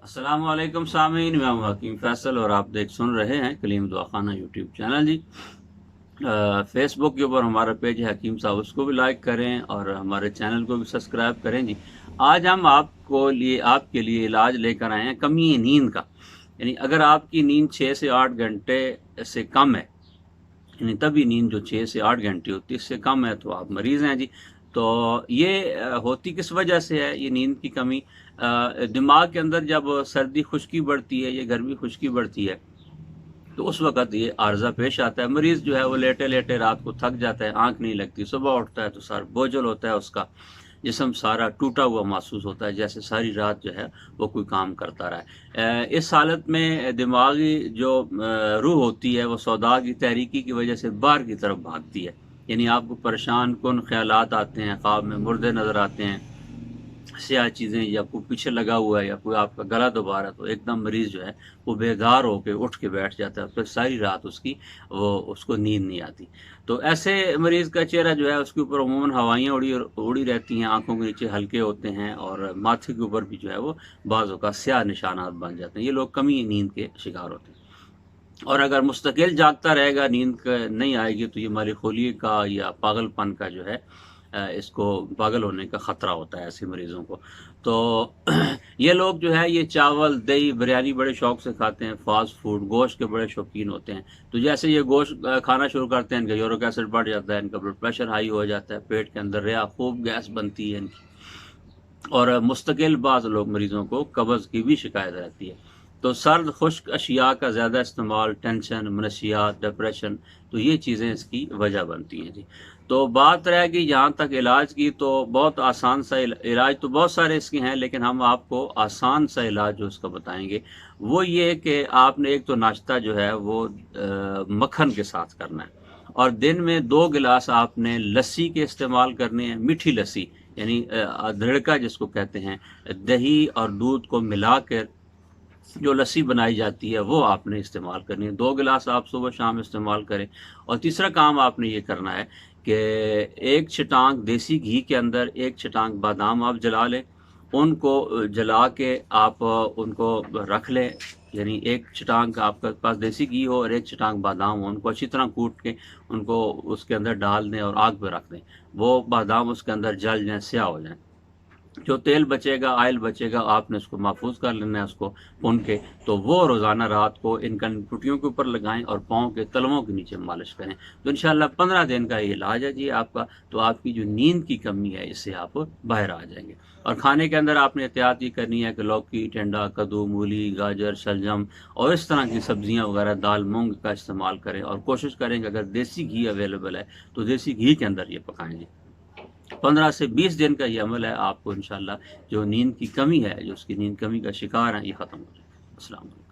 السلام علیکم سامعین، میں ہوں حکیم فیصل اور آپ سن رہے ہیں کلیم دعا خانہ یوٹیوب چینل جی۔ فیس بک کے اوپر ہمارا پیج ہے حکیم صاحب، اس کو بھی لائک کریں اور ہمارے چینل کو بھی سبسکرائب کریں جی۔ آج ہم آپ کے لیے علاج لے کر آئے ہیں کمی نیند کا۔ یعنی اگر آپ کی نیند 6 سے 8 گھنٹے سے کم ہے، یعنی تبھی نیند جو 6 سے 8 گھنٹے ہوتی ہے اس سے کم ہے تو آپ مریض ہیں جی۔ تو یہ ہوتی کس وجہ سے ہے یہ نیند کی کمی؟ دماغ کے اندر جب سردی خشکی بڑھتی ہے یا گرمی خشکی بڑھتی ہے تو اس وقت یہ عارضہ پیش آتا ہے۔ مریض جو ہے وہ لیٹے لیٹے رات کو تھک جاتا ہے، آنکھ نہیں لگتی، صبح اٹھتا ہے تو سر بوجھل ہوتا ہے، اس کا جسم سارا ٹوٹا ہوا محسوس ہوتا ہے، جیسے ساری رات جو ہے وہ کوئی کام کرتا رہا ہے۔ اس حالت میں دماغی جو روح ہوتی ہے وہ سودا کی تحریکی کی وجہ سے باہر کی طرف بھاگتی ہے۔ یعنی آپ کو پریشان کن خیالات آتے ہیں، خواب میں مردے نظر آتے ہیں، سیاہ چیزیں، یا کوئی پیچھے لگا ہوا ہے یا کوئی آپ کا گلا دوبارہ، تو ایک دم مریض جو ہے وہ بیدار ہو کے اٹھ کے بیٹھ جاتا ہے، پھر ساری رات اس کو نیند نہیں آتی۔ تو ایسے مریض کا چہرہ جو ہے اس کے اوپر عموماً ہوائیاں اڑی رہتی ہیں، آنکھوں کے نیچے ہلکے ہوتے ہیں اور ماتھے کے اوپر بھی جو ہے وہ بعض اوقات سیاہ نشانات بن جاتے ہیں۔ یہ لوگ کمی نیند کے شکار ہوتے ہیں۔ اور اگر مستقل جاگتا رہے گا، نیند نہیں آئے گی، تو یہ مالی خولیے کا یا پاگل پن کا جو ہے اس کو پاگل ہونے کا خطرہ ہوتا ہے ایسے مریضوں کو۔ تو یہ لوگ جو ہے یہ چاول، دہی، بریانی بڑے شوق سے کھاتے ہیں، فاسٹ فوڈ، گوشت کے بڑے شوقین ہوتے ہیں۔ تو جیسے یہ گوشت کھانا شروع کرتے ہیں، ان کا یورک ایسڈ بڑھ جاتا ہے، ان کا بلڈ پریشر ہائی ہو جاتا ہے، پیٹ کے اندر ریا خوب گیس بنتی ہے ان کی، اور مستقل بعض لوگ مریضوں کو قبض کی بھی شکایت رہتی ہے۔ تو سرد خشک اشیاء کا زیادہ استعمال، ٹینشن، منشیات، ڈپریشن، تو یہ چیزیں اس کی وجہ بنتی ہیں جی۔ تو بات رہے گی جہاں تک علاج کی، تو بہت آسان سا علاج تو بہت سارے اس کے ہیں، لیکن ہم آپ کو آسان سا علاج جو اس کا بتائیں گے وہ یہ کہ آپ نے ایک تو ناشتہ جو ہے وہ مکھن کے ساتھ کرنا ہے، اور دن میں 2 گلاس آپ نے لسی کے استعمال کرنے ہیں، میٹھی لسی، یعنی دھڑکا جس کو کہتے ہیں، دہی اور دودھ کو ملا کر جو لسی بنائی جاتی ہے وہ آپ نے استعمال کرنی ہے۔ 2 گلاس آپ صبح شام استعمال کریں۔ اور تیسرا کام آپ نے یہ کرنا ہے کہ 1 چھٹانک دیسی گھی کے اندر 1 چھٹانک بادام آپ جلا لیں، ان کو جلا کے آپ ان کو رکھ لیں۔ یعنی 1 چھٹانک آپ کے پاس دیسی گھی ہو اور 1 چھٹانک بادام ہو، ان کو اچھی طرح کوٹ کے ان کو اس کے اندر ڈال دیں اور آگ پہ رکھ دیں، وہ بادام اس کے اندر جل جائیں، سیاہ ہو جائیں۔ جو تیل بچے گا، آئل بچے گا، آپ نے اس کو محفوظ کر لینا ہے، اس کو بھون کے، تو وہ روزانہ رات کو ان ٹوٹیوں کے اوپر لگائیں اور پاؤں کے تلووں کے نیچے مالش کریں۔ تو انشاءاللہ 15 دن کا یہ علاج ہے جی آپ کا۔ تو آپ کی جو نیند کی کمی ہے اس سے آپ باہر آ جائیں گے۔ اور کھانے کے اندر آپ نے احتیاط یہ کرنی ہے کہ لوکی، ٹنڈا، کدو، مولی، گاجر، شلجم اور اس طرح کی سبزیاں وغیرہ، دال مونگ کا استعمال کریں، اور کوشش کریں کہ اگر دیسی گھی اویلیبل ہے تو دیسی گھی کے اندر یہ پکائیں جی۔ 15 سے 20 دن کا یہ عمل ہے، آپ کو انشاءاللہ جو نیند کی کمی ہے، جو اس کی نیند کمی کا شکار ہیں، یہ ختم ہو جائے گا۔ السلام علیکم۔